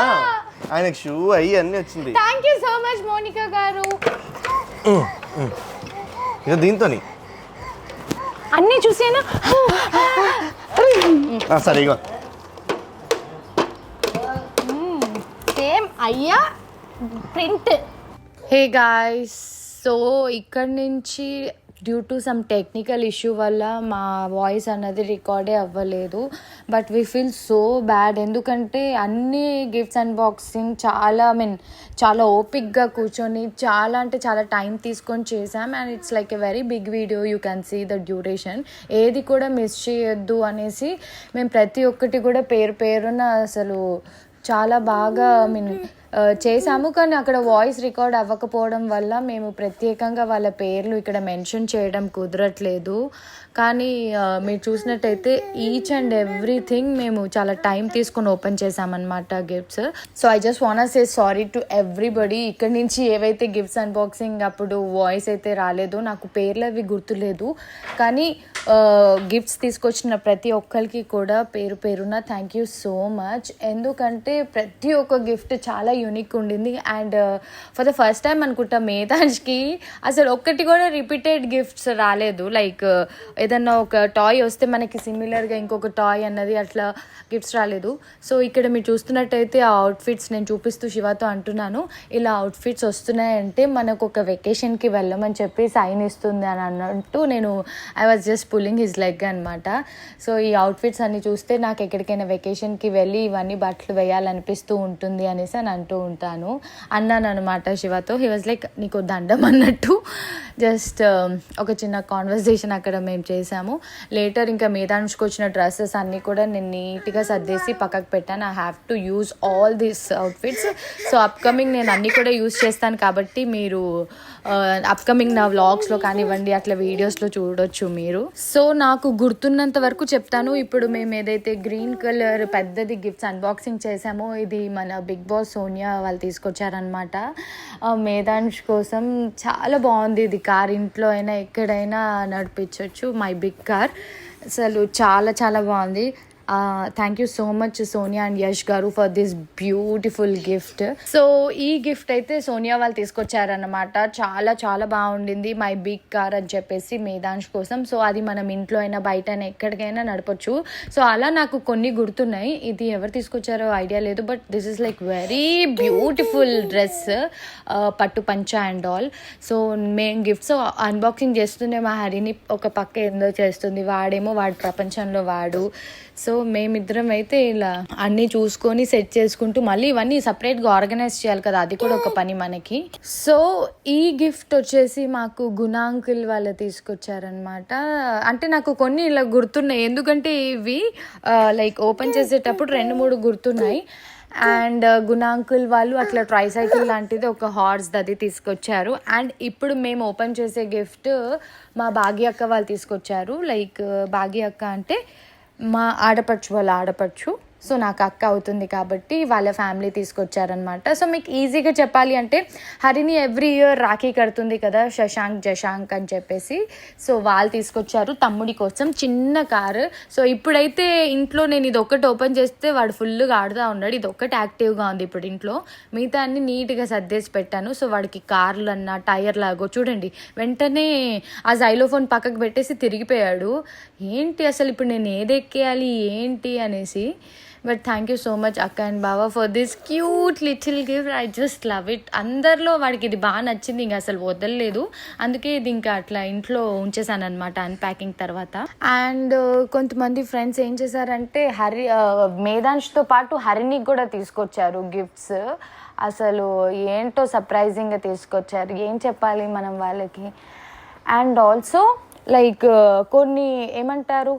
ఆయనకి షూ అయ్యి అన్నీ వచ్చింది. Thank you so much Monika గారు. ఇక దీంతోని అన్నీ చూసేనా? సరే ఇగో సేమ్ అయ్యా ప్రింట్. హే గాయ్స్, సో ఇక్కడ నుంచి due to some technical issue వల్ల మా వాయిస్ అన్నది రికార్డే అవ్వలేదు. But we feel so bad, ఎందుకంటే అన్ని గిఫ్ట్స్ అన్బాక్సింగ్ చాలా ఓపిక్గా కూర్చొని చాలా టైం తీసుకొని చేసాం. And it's like a very big video, you can see the duration. ఏది కూడా మిస్ చేయొద్దు అనేసి మేము ప్రతి ఒక్కటి కూడా పేరున అసలు చాలా బాగా చేసాము. కానీ అక్కడ వాయిస్ రికార్డ్ అవ్వకపోవడం వల్ల మేము ప్రత్యేకంగా వాళ్ళ పేర్లు ఇక్కడ మెన్షన్ చేయడం కుదరట్లేదు. కానీ మీరు చూసినట్టయితే ఈచ్ అండ్ ఎవ్రీథింగ్ మేము చాలా టైం తీసుకొని ఓపెన్ చేసామన్నమాట gifts. So I just want say sorry to everybody. ఇక్కడ నుంచి ఏవైతే గిఫ్ట్స్ అన్బాక్సింగ్ అప్పుడు వాయిస్ అయితే రాలేదో, నాకు పేర్లు అవి గుర్తులేదు. కానీ గిఫ్ట్స్ తీసుకొచ్చిన ప్రతి ఒక్కరికి కూడా పేరున థ్యాంక్ యూ సో మచ్. ఎందుకంటే ప్రతి ఒక్క గిఫ్ట్ చాలా యూనిక్ ఉండింది. And for the first time అనుకుంటా మేధాంష్కి అసలు ఒక్కటి కూడా రిపీటెడ్ గిఫ్ట్స్ రాలేదు. లైక్ ఏదన్నా ఒక టాయ్ వస్తే మనకి సిమిలర్గా ఇంకొక టాయ్ అన్నది అట్లా గిఫ్ట్స్ రాలేదు. సో ఇక్కడ మీరు చూస్తున్నట్టయితే ఆ అవుట్ఫిట్స్ నేను చూపిస్తూ శివతో అంటున్నాను, ఇలా అవుట్ఫిట్స్ వస్తున్నాయంటే మనకు ఒక వెకేషన్కి వెళ్ళమని చెప్పి సైన్ ఇస్తుంది అని అన్నట్టు I was just pulling his leg అనమాట. సో ఈ అవుట్ఫిట్స్ అన్ని చూస్తే నాకు ఎక్కడికైనా వెకేషన్కి వెళ్ళి ఇవన్నీ బట్టలు వేయాలనిపిస్తూ ఉంటుంది అనేసి అని అన్నాను అనమాట శివతో. హీ వాజ్ లైక్ నీకు దండం అన్నట్టు. జస్ట్ ఒక చిన్న కాన్వర్సేషన్ అక్కడ మేము చేసాము. లేటర్ ఇంకా మేధాంష్కి వచ్చిన డ్రెస్సెస్ అన్నీ కూడా నేను నీట్గా సర్దేసి పక్కకు పెట్టాను. I have to use all these outfits. So upcoming నేను అన్నీ కూడా యూజ్ చేస్తాను కాబట్టి మీరు అప్కమింగ్ నా వ్లాగ్స్లో కానివ్వండి అట్లా వీడియోస్లో చూడొచ్చు మీరు. సో నాకు గుర్తున్నంత వరకు చెప్తాను. ఇప్పుడు మేము ఏదైతే గ్రీన్ కలర్ పెద్దది గిఫ్ట్స్ అన్బాక్సింగ్ చేసామో ఇది మన బిగ్ బాస్ సోనియా వాళ్ళు తీసుకొచ్చారనమాట మేధాంష్ కోసం. చాలా బాగుంది ఇది. కార్ ఇంట్లో అయినా ఎక్కడైనా నడిపించవచ్చు, మై బిగ్ కార్. అసలు చాలా బాగుంది. Thank you so much Sonia and Yash garu for this beautiful gift. So ఈ గిఫ్ట్ అయితే సోనియా వాళ్ళు తీసుకొచ్చారన్నమాట. చాలా బాగుండింది. మై బిగ్ కార్ అని చెప్పేసి మేధాంష్ కోసం. సో అది మనం ఇంట్లో అయినా బయట అయినా ఎక్కడికైనా నడపచ్చు. సో అలా నాకు కొన్ని గుర్తున్నాయి. ఇది ఎవరు తీసుకొచ్చారో ఐడియా లేదు, but this is like very beautiful dress, పట్టు పంచ అండ్ ఆల్. సో మేము గిఫ్ట్స్ అన్బాక్సింగ్ చేస్తుండే మా హరిని ఒక పక్క ఏందో చేస్తుంది, వాడేమో వాడి ప్రపంచంలో వాడు. సో మేమిద్దరం అయితే ఇలా అన్నీ చూసుకొని సెట్ చేసుకుంటూ మళ్ళీ ఇవన్నీ సపరేట్గా ఆర్గనైజ్ చేయాలి కదా, అది కూడా ఒక పని మనకి. సో ఈ గిఫ్ట్ వచ్చేసి మాకు గుణాంకుల్ వాళ్ళు తీసుకొచ్చారనమాట. అంటే నాకు కొన్ని ఇలా గుర్తున్నాయి, ఎందుకంటే ఇవి లైక్ ఓపెన్ చేసేటప్పుడు 2-3 గుర్తున్నాయి. అండ్ గుణాంకుల్ వాళ్ళు అట్లా ట్రైసైకిల్ లాంటిది ఒక హార్స్ అది తీసుకొచ్చారు. అండ్ ఇప్పుడు మేము ఓపెన్ చేసే గిఫ్ట్ మా భాగ్య అక్క వాళ్ళు తీసుకొచ్చారు. లైక్ భాగ్య అక్క అంటే మా ఆడపడుచు. సో నాకు అక్క అవుతుంది కాబట్టి వాళ్ళ ఫ్యామిలీ తీసుకొచ్చారనమాట. సో మీకు ఈజీగా చెప్పాలి అంటే హరిని ఎవ్రీ ఇయర్ రాఖీ కడుతుంది కదా, జశాంక్ అని చెప్పేసి. సో వాళ్ళు తీసుకొచ్చారు తమ్ముడి కోసం చిన్న కారు. సో ఇప్పుడైతే ఇంట్లో నేను ఇది ఒక్కటి ఓపెన్ చేస్తే వాడు ఫుల్గా ఆడుతూ ఉన్నాడు. ఇది ఒక్కటి యాక్టివ్గా ఉంది ఇప్పుడు ఇంట్లో, మిగతా అన్ని నీట్గా సర్దేసి పెట్టాను. సో వాడికి కార్లు అన్న టైర్ లాగో చూడండి, వెంటనే ఆ జైలోఫోన్ పక్కకు పెట్టేసి తిరిగిపోయాడు. ఏంటి అసలు ఇప్పుడు నేను ఏది ఎక్కేయాలి ఏంటి అనేసి. But thank you so much అక్క అండ్ బావ for this cute little gift. I just love it. అందరిలో వాడికి ఇది బాగా నచ్చింది, ఇంకా అసలు వదలలేదు. అందుకే ఇది ఇంకా అట్లా ఇంట్లో ఉంచేసాను అనమాట అన్ప్యాకింగ్ తర్వాత. అండ్ కొంతమంది ఫ్రెండ్స్ ఏం చేశారంటే మేధాంష్తో పాటు హరినికి కూడా తీసుకొచ్చారు గిఫ్ట్స్. అసలు ఏంటో సర్ప్రైజింగ్గా తీసుకొచ్చారు, ఏం చెప్పాలి మనం వాళ్ళకి. అండ్ ఆల్సో లైక్ కొన్ని ఏమంటారు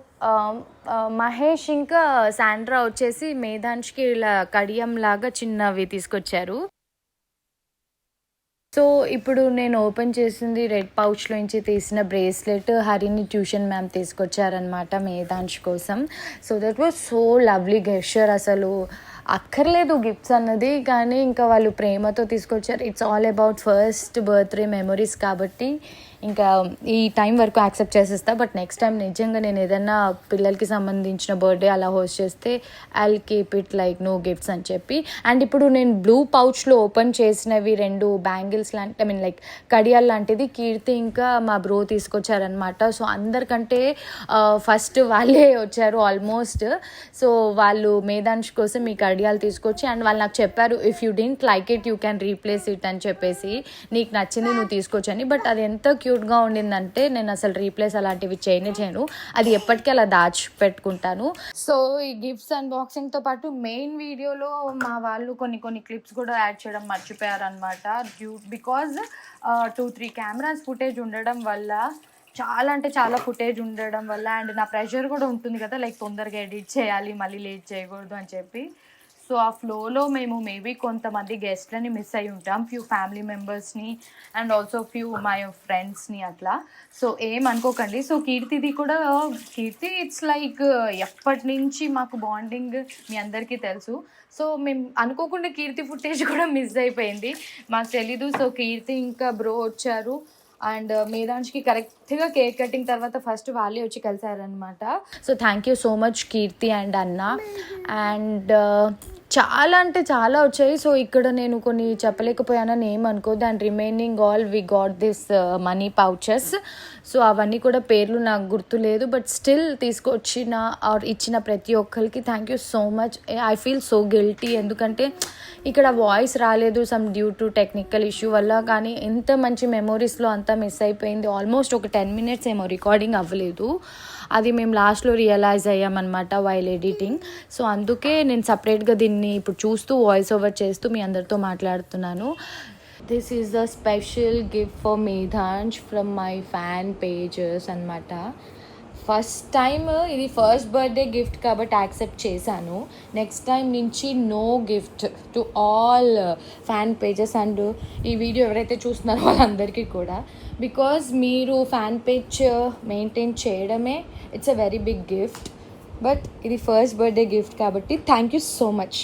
మహేష్ ఇంకా శాండ్రా వచ్చేసి మేధాంష్కి ఇలా కడియం లాగా చిన్నవి తీసుకొచ్చారు. సో ఇప్పుడు నేను ఓపెన్ చేసింది రెడ్ పౌచ్లోంచి తీసిన బ్రేస్లెట్ హరిని ట్యూషన్ మ్యామ్ తీసుకొచ్చారనమాట మేధాంష్ కోసం. So that was so lovely gesture. అసలు అక్కర్లేదు గిఫ్ట్స్ అన్నది, కానీ ఇంకా వాళ్ళు ప్రేమతో తీసుకొచ్చారు. It's all about first birthday memories కాబట్టి ఇంకా ఈ టైం వరకు యాక్సెప్ట్ చేసేస్తా. బట్ నెక్స్ట్ టైం నిజంగా నేను ఏదైనా పిల్లలకి సంబంధించిన బర్త్డే అలా హోస్ట్ చేస్తే I keep it like no gifts అని చెప్పి. అండ్ ఇప్పుడు నేను బ్లూ పౌచ్లో ఓపెన్ చేసినవి 2 బ్యాంగిల్స్ లాంటి లైక్ కడియాల్ లాంటిది కీర్తి ఇంకా మా బ్రో తీసుకొచ్చారనమాట. సో అందరికంటే ఫస్ట్ వాళ్ళే వచ్చారు ఆల్మోస్ట్. సో వాళ్ళు మేధాంష్ కోసం ఈ కడియాలు తీసుకొచ్చి అండ్ వాళ్ళు నాకు చెప్పారు if you didn't like it you can replace it అని చెప్పేసి, నీకు నచ్చింది నువ్వు తీసుకొచ్చని. బట్ అది ఎంత క్యూట్గా ఉండిందంటే నేను అసలు రీప్లేస్ అలాంటివి చేయను, అది ఎప్పటికీ అలా దాచిపెట్టుకుంటాను. సో ఈ గిఫ్ట్స్ అన్బాక్సింగ్తో పాటు మెయిన్ వీడియోలో మా వాళ్ళు కొన్ని క్లిప్స్ కూడా యాడ్ చేయడం మర్చిపోయారనమాట. బికాజ్ 2-3 కెమెరాస్ ఫుటేజ్ ఉండడం వల్ల చాలా ఫుటేజ్ ఉండడం వల్ల అండ్ నా ప్రెషర్ కూడా ఉంటుంది కదా, లైక్ తొందరగా ఎడిట్ చేయాలి, మళ్ళీ లేట్ చేయకూడదు అని చెప్పి. సో ఆ ఫ్లోలో మేము మేబీ కొంతమంది గెస్ట్లని మిస్ అయి ఉంటాం, ఫ్యూ ఫ్యామిలీ మెంబర్స్ని అండ్ ఆల్సో ఫ్యూ మై ఫ్రెండ్స్ని అట్లా. సో ఏమనుకోకండి. సో కీర్తి ఇట్స్ లైక్ ఎప్పటి నుంచి మాకు బాండింగ్ మీ అందరికీ తెలుసు. సో మేము అనుకోకుండా కీర్తి ఫుటేజ్ కూడా మిస్ అయిపోయింది, మాకు తెలీదు. సో కీర్తి ఇంకా బ్రో వచ్చారు అండ్ మేధాంష్కి కరెక్ట్గా కేక్ కటింగ్ తర్వాత ఫస్ట్ వాళ్ళే వచ్చి కలిసారనమాట. So thank you so much Keerthi and అన్న. అండ్ చాలా వచ్చాయి. సో ఇక్కడ నేను కొన్ని చెప్పలేకపోయానని ఏమనుకోద్దు. And remaining all we got this money pouches. So అవన్నీ కూడా పేర్లు నాకు గుర్తులేదు, బట్ స్టిల్ తీసుకొచ్చిన ఆర్ ఇచ్చిన ప్రతి ఒక్కరికి thank you so much. I feel so guilty, ఎందుకంటే ఇక్కడ వాయిస్ రాలేదు some due to technical issue వల్ల. కానీ ఎంత మంచి మెమోరీస్లో అంతా మిస్ అయిపోయింది. ఆల్మోస్ట్ ఒక 10 minutes ఏమో రికార్డింగ్ అవ్వలేదు, అది మేము లాస్ట్లో రియలైజ్ అయ్యామన్నమాట వైల్ ఎడిటింగ్. సో అందుకే నేను సపరేట్గా దీన్ని ఇప్పుడు చూస్తూ వాయిస్ ఓవర్ చేస్తూ మీ అందరితో మాట్లాడుతున్నాను. This is the special gift for Medhansh from my fan pages అన్నమాట. ఫస్ట్ టైం ఇది ఫస్ట్ బర్త్డే గిఫ్ట్ కాబట్టి యాక్సెప్ట్ చేశాను. నెక్స్ట్ టైం నుంచి no gift to all fan pages and ఈ వీడియో ఎవరైతే చూస్తున్నారో వాళ్ళందరికీ కూడా. బికాజ్ మీరు ఫ్యాన్ పేజ్ మెయింటైన్ చేయడమే it's a very big gift. But ఇది ఫస్ట్ బర్త్డే గిఫ్ట్ కాబట్టి థ్యాంక్ యూ సో మచ్.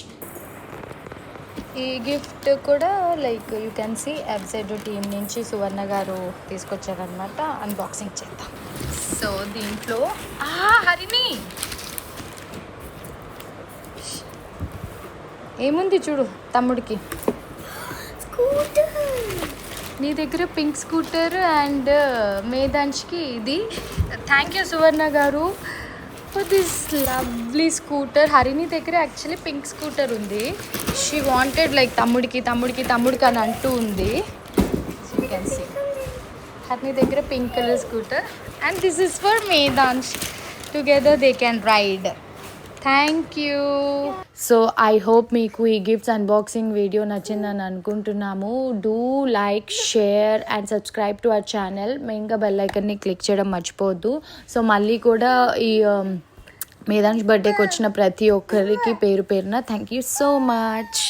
ఈ గిఫ్ట్ కూడా like you can see FZ team నుంచి సువర్ణ గారు తీసుకొచ్చారనమాట. అన్బాక్సింగ్ చేద్దాం. సో దీంట్లో హరిణి ఏముంది చూడు తమ్ముడికి. నీ దగ్గర పింక్ స్కూటర్ అండ్ మేధాంష్కి ఇది. థ్యాంక్ యూ సువర్ణ గారు for this lovely scooter. Harini దగ్గర యాక్చువల్లీ పింక్ స్కూటర్ ఉంది. షీ వాంటెడ్ లైక్ తమ్ముడికి అని అంటూ ఉంది. యూ కెన్ సీ హరిణి దగ్గర pink colour scooter and this is for Medhansh. Together they can ride. Thank you. So I hope మీకు ఈ గిఫ్ట్స్ అన్బాక్సింగ్ వీడియో నచ్చిందని అనుకుంటున్నాము. Do like, share and subscribe to our channel. మెయిన్గా బెల్ ఐకన్ని click చేయడం మర్చిపోవద్దు. So మళ్ళీ కూడా ఈ మేధాంష్ బర్త్డేకి వచ్చిన ప్రతి ఒక్కరికి పేరున థ్యాంక్ యూ సో మచ్.